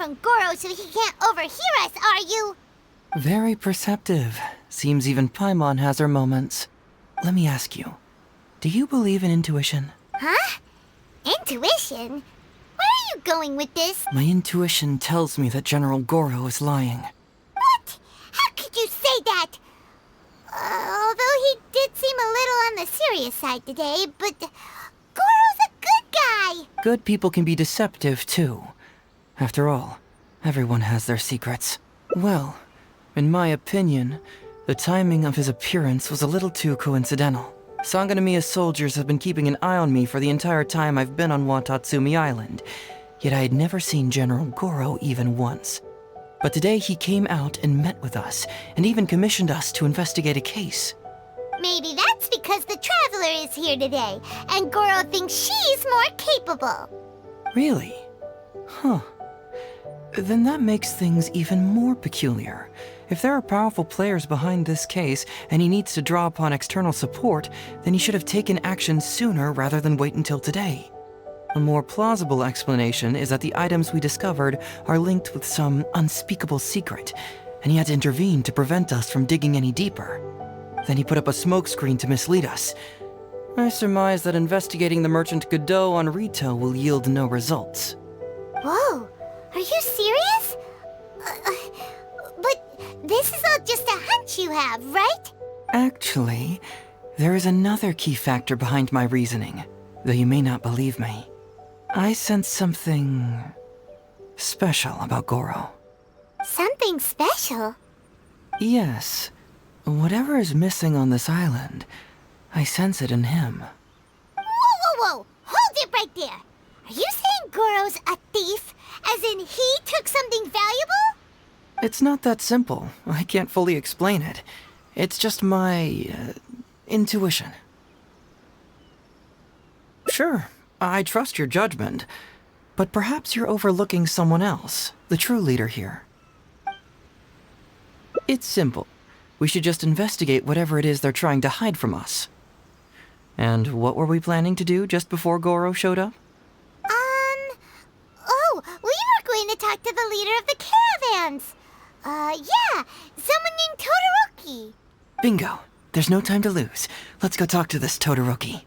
from Goro so he can't overhear us, are you? Very perceptive. Seems even Paimon has her moments. Let me ask you, do you believe in intuition? Huh? Intuition? Where are you going with this? My intuition tells me that General Goro is lying. What? How could you say that? Although he did seem a little on the serious side today, but Goro's a good guy. Good people can be deceptive, too. After all, everyone has their secrets. Well, in my opinion, the timing of his appearance was a little too coincidental. Sangonomiya's soldiers have been keeping an eye on me for the entire time I've been on Watatsumi Island, yet I had never seen General Goro even once. But today he came out and met with us, and even commissioned us to investigate a case. Maybe that's because the Traveler is here today, and Goro thinks she's more capable. Really? Huh. Then that makes things even more peculiar. If there are powerful players behind this case, and he needs to draw upon external support, then he should have taken action sooner rather than wait until today. A more plausible explanation is that the items we discovered are linked with some unspeakable secret, and he had to intervene to prevent us from digging any deeper. Then he put up a smokescreen to mislead us. I surmise that investigating the merchant Godot on Rito will yield no results. Whoa, are you serious? But this is all just a hunch you have, right? Actually, there is another key factor behind my reasoning, though you may not believe me. I sense something special about Goro. Something special? Yes. Whatever is missing on this island, I sense it in him. Whoa! Hold it right there! Are you saying Goro's a thief? As in he took something valuable? It's not that simple. I can't fully explain it. It's just my intuition. Sure, I trust your judgment, but perhaps you're overlooking someone else, the true leader here. It's simple. We should just investigate whatever it is they're trying to hide from us. And what were we planning to do just before Goro showed up? Oh, we were going to talk to the leader of the caravans. Yeah, someone named Todoroki. Bingo. There's no time to lose. Let's go talk to this Todoroki.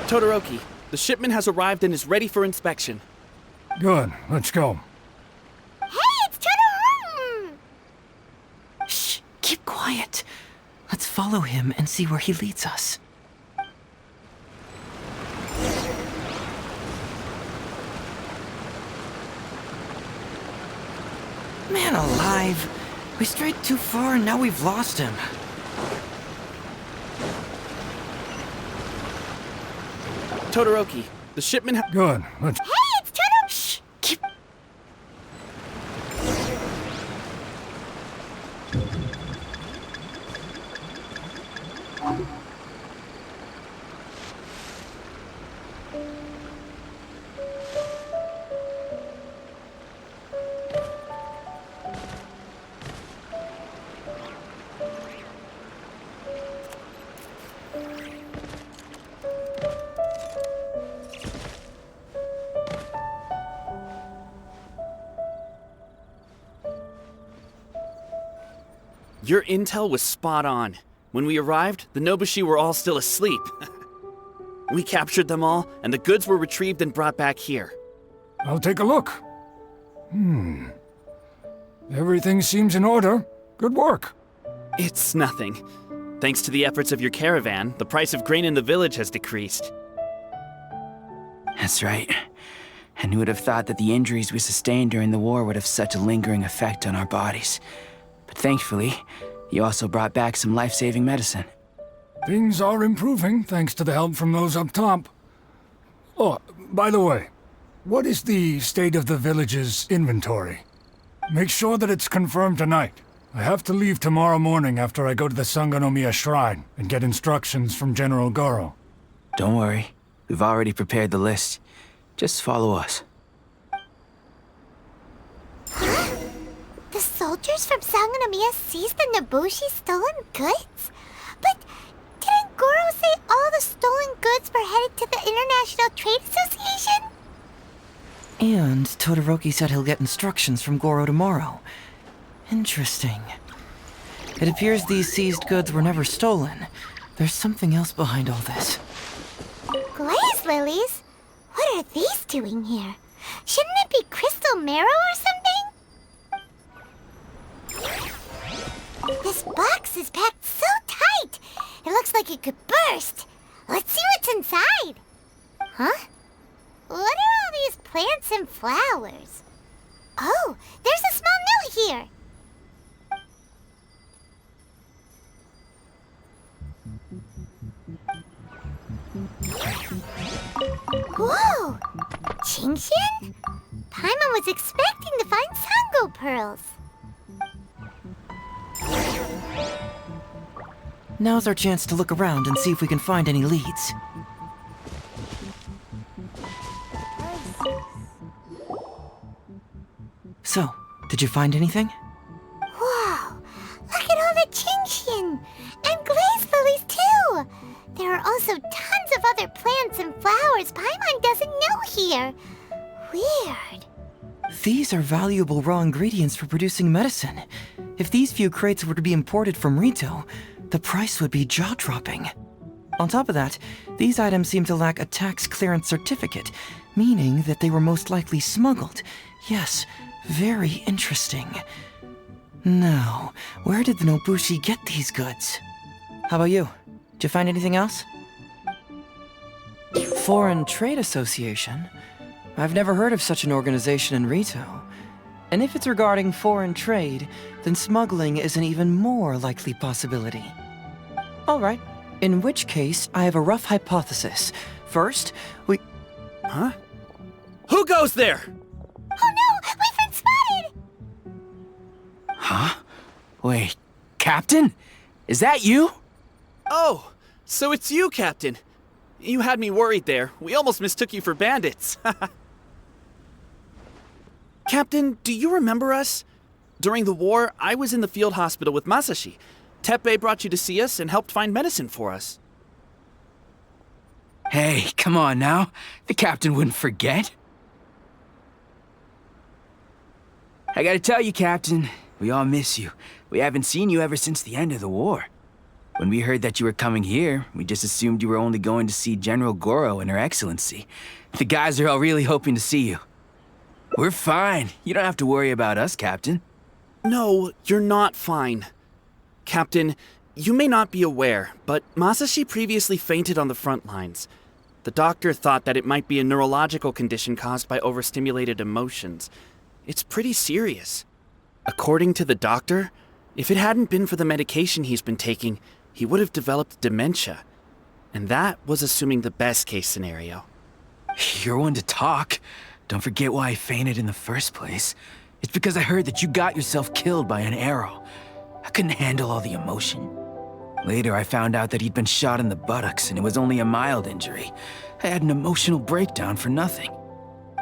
Todoroki, the shipment has arrived and is ready for inspection. Good, let's go. Hey, it's Todoroki! Shh, keep quiet. Let's follow him and see where he leads us. Man alive. We strayed too far and now we've lost him. Todoroki, the shipment Good, let's... Hey! Your intel was spot on. When we arrived, the Nobushi were all still asleep. We captured them all, and the goods were retrieved and brought back here. I'll take a look. Everything seems in order. Good work. It's nothing. Thanks to the efforts of your caravan, the price of grain in the village has decreased. That's right. And who would have thought that the injuries we sustained during the war would have such a lingering effect on our bodies? But thankfully, you also brought back some life-saving medicine. Things are improving thanks to the help from those up top. Oh, by the way, what is the state of the village's inventory? Make sure that it's confirmed tonight. I have to leave tomorrow morning after I go to the Sangonomiya Shrine and get instructions from General Goro. Don't worry. We've already prepared the list. Just follow us. The soldiers from Sangonomiya seized the Nobushi stolen goods? But didn't Goro say all the stolen goods were headed to the International Trade Association? And Todoroki said he'll get instructions from Goro tomorrow. Interesting. It appears these seized goods were never stolen. There's something else behind all this. Glaze lilies? What are these doing here? Shouldn't it be crystal marrow or something? This box is packed so tight! It looks like it could burst. Let's see what's inside. Huh? What are all these plants and flowers? Oh, there's a small note here. Whoa! Qingshan? Paimon was expecting to find Sango pearls. Now's our chance to look around and see if we can find any leads. So, did you find anything? Whoa! Look at all the Qingshan! And glaze lilies, too! There are also tons of other plants and flowers Paimon doesn't know here. Weird. These are valuable raw ingredients for producing medicine. If these few crates were to be imported from Rito, the price would be jaw-dropping. On top of that, these items seem to lack a tax clearance certificate, meaning that they were most likely smuggled. Yes, very interesting. Now, where did the Nobushi get these goods? How about you? Did you find anything else? Foreign Trade Association? I've never heard of such an organization in Rito. And if it's regarding foreign trade, then smuggling is an even more likely possibility. All right. In which case, I have a rough hypothesis. First, we... Huh? Who goes there? Oh no! We've been spotted! Huh? Wait, Captain? Is that you? Oh, so it's you, Captain. You had me worried there. We almost mistook you for bandits. Captain, do you remember us? During the war, I was in the field hospital with Masashi. Teppei brought you to see us and helped find medicine for us. Hey, come on now. The captain wouldn't forget. I gotta tell you, Captain, we all miss you. We haven't seen you ever since the end of the war. When we heard that you were coming here, we just assumed you were only going to see General Goro and Her Excellency. The guys are all really hoping to see you. We're fine. You don't have to worry about us, Captain. No, you're not fine. Captain, you may not be aware, but Masashi previously fainted on the front lines. The doctor thought that it might be a neurological condition caused by overstimulated emotions. It's pretty serious. According to the doctor, if it hadn't been for the medication he's been taking, he would have developed dementia. And that was assuming the best-case scenario. You're one to talk. Don't forget why I fainted in the first place. It's because I heard that you got yourself killed by an arrow. I couldn't handle all the emotion. Later, I found out that he'd been shot in the buttocks and it was only a mild injury. I had an emotional breakdown for nothing.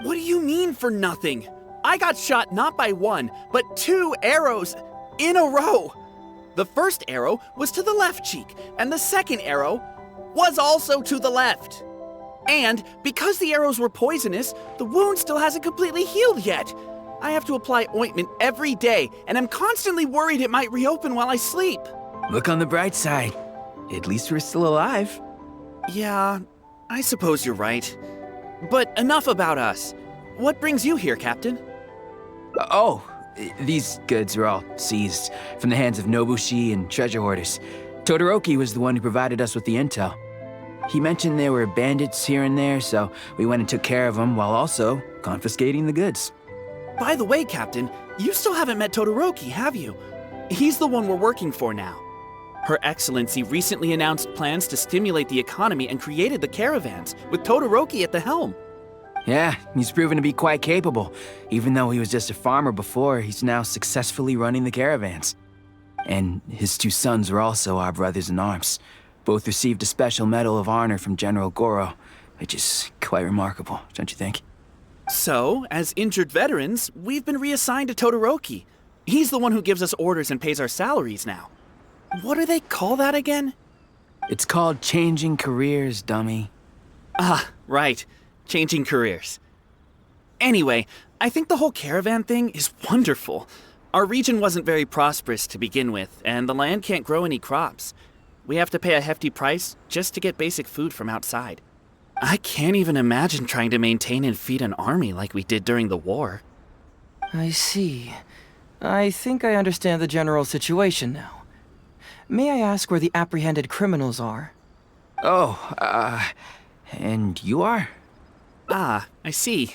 What do you mean for nothing? I got shot not by one, but 2 arrows in a row. The first arrow was to the left cheek, and the second arrow was also to the left. And because the arrows were poisonous, the wound still hasn't completely healed yet. I have to apply ointment every day, and I'm constantly worried it might reopen while I sleep. Look on the bright side. At least we're still alive. Yeah, I suppose you're right. But enough about us. What brings you here, Captain? Oh, these goods were all seized from the hands of Nobushi and treasure hoarders. Todoroki was the one who provided us with the intel. He mentioned there were bandits here and there, so we went and took care of them while also confiscating the goods. By the way, Captain, you still haven't met Todoroki, have you? He's the one we're working for now. Her Excellency recently announced plans to stimulate the economy and created the caravans, with Todoroki at the helm. Yeah, he's proven to be quite capable. Even though he was just a farmer before, he's now successfully running the caravans. And his two sons are also our brothers in arms. Both received a special medal of honor from General Goro, which is quite remarkable, don't you think? So, as injured veterans, we've been reassigned to Todoroki. He's the one who gives us orders and pays our salaries now. What do they call that again? It's called changing careers, dummy. Ah, right. Changing careers. Anyway, I think the whole caravan thing is wonderful. Our region wasn't very prosperous to begin with, and the land can't grow any crops. We have to pay a hefty price just to get basic food from outside. I can't even imagine trying to maintain and feed an army like we did during the war. I see. I think I understand the general situation now. May I ask where the apprehended criminals are? Oh, and you are? Ah, I see.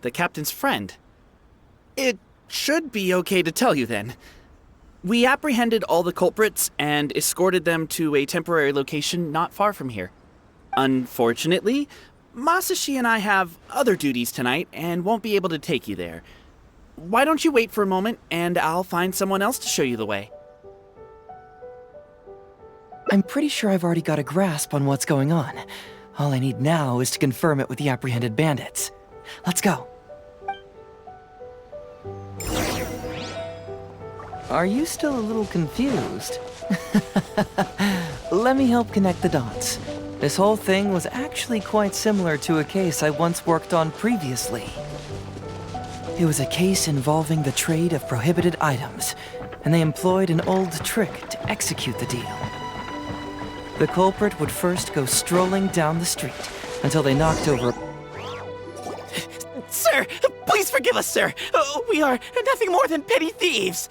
The captain's friend. It should be okay to tell you then. We apprehended all the culprits and escorted them to a temporary location not far from here. Unfortunately, Masashi and I have other duties tonight and won't be able to take you there. Why don't you wait for a moment and I'll find someone else to show you the way. I'm pretty sure I've already got a grasp on what's going on. All I need now is to confirm it with the apprehended bandits. Let's go. Are you still a little confused? Let me help connect the dots. This whole thing was actually quite similar to a case I once worked on previously. It was a case involving the trade of prohibited items, and they employed an old trick to execute the deal. The culprit would first go strolling down the street until they knocked over... Sir, please forgive us, sir. We are nothing more than petty thieves.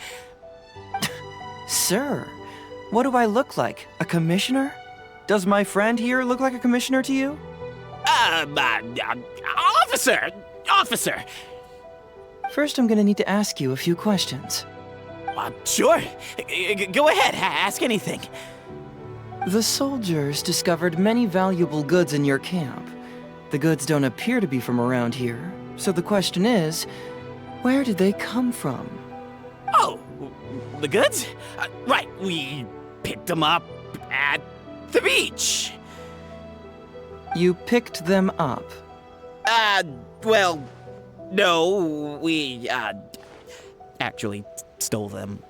Sir, what do I look like? A commissioner? Does my friend here look like a commissioner to you? Officer! First, I'm gonna need to ask you a few questions. Sure. Go ahead, ask anything. The soldiers discovered many valuable goods in your camp. The goods don't appear to be from around here, so the question is, where did they come from? Oh, the goods? Right, we picked them up at the beach. You picked them up? Well, no, we, actually stole them.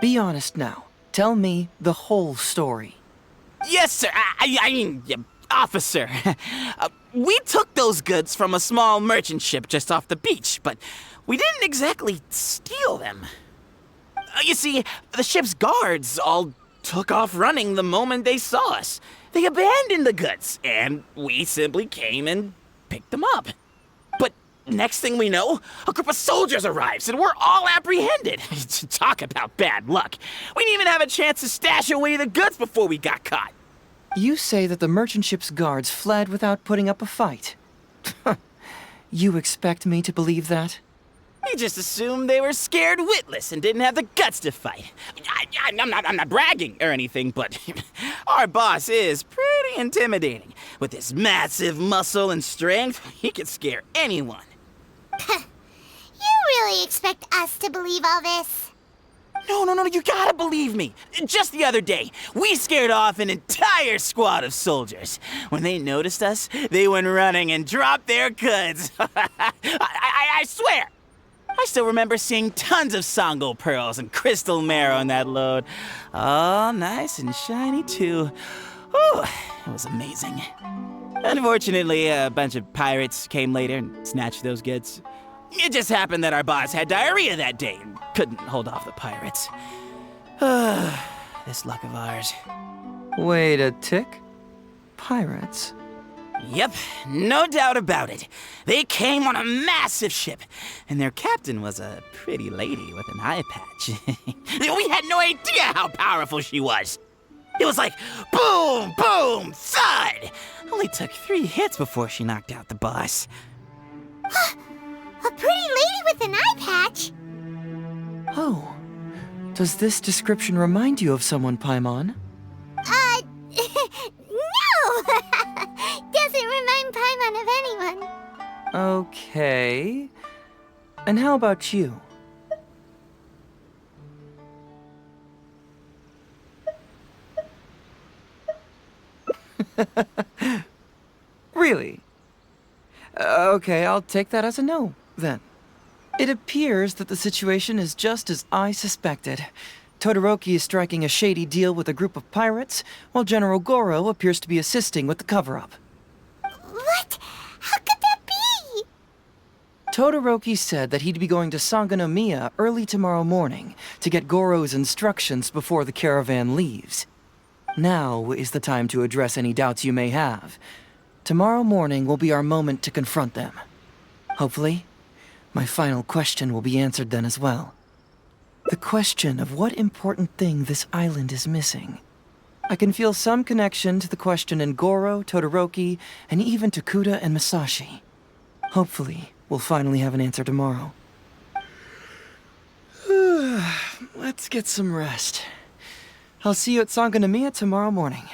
Be honest now. Tell me the whole story. Yes, sir. I mean, officer. We took those goods from a small merchant ship just off the beach, but we didn't exactly steal them. You see, the ship's guards all took off running the moment they saw us. They abandoned the goods, and we simply came and picked them up. But next thing we know, a group of soldiers arrives, and we're all apprehended. Talk about bad luck. We didn't even have a chance to stash away the goods before we got caught. You say that the merchant ship's guards fled without putting up a fight. You expect me to believe that? We just assumed they were scared witless and didn't have the guts to fight. I'm not bragging or anything, but our boss is pretty intimidating. With his massive muscle and strength, he could scare anyone. You really expect us to believe all this? No, you gotta believe me. Just the other day, we scared off an entire squad of soldiers. When they noticed us, they went running and dropped their goods. I swear. I still remember seeing tons of Sango pearls and crystal marrow in that load. All nice and shiny, too. Whew, it was amazing. Unfortunately, a bunch of pirates came later and snatched those goods. It just happened that our boss had diarrhea that day and couldn't hold off the pirates. This luck of ours. Wait a tick. Pirates? Yep, no doubt about it. They came on a massive ship, and their captain was a pretty lady with an eye patch. We had no idea how powerful she was. It was like boom, boom, thud. Only took 3 hits before she knocked out the boss. A pretty lady with an eye patch? Oh. Does this description remind you of someone, Paimon? No! Doesn't remind Paimon of anyone. Okay. And how about you? Really? Okay, I'll take that as a no, then. It appears that the situation is just as I suspected. Todoroki is striking a shady deal with a group of pirates, while General Goro appears to be assisting with the cover-up. What? How could that be? Todoroki said that he'd be going to Sangonomiya early tomorrow morning to get Goro's instructions before the caravan leaves. Now is the time to address any doubts you may have. Tomorrow morning will be our moment to confront them. Hopefully, my final question will be answered then as well. The question of what important thing this island is missing. I can feel some connection to the question in Goro, Todoroki, and even to Kuda and Masashi. Hopefully, we'll finally have an answer tomorrow. Let's get some rest. I'll see you at Sangonomiya tomorrow morning.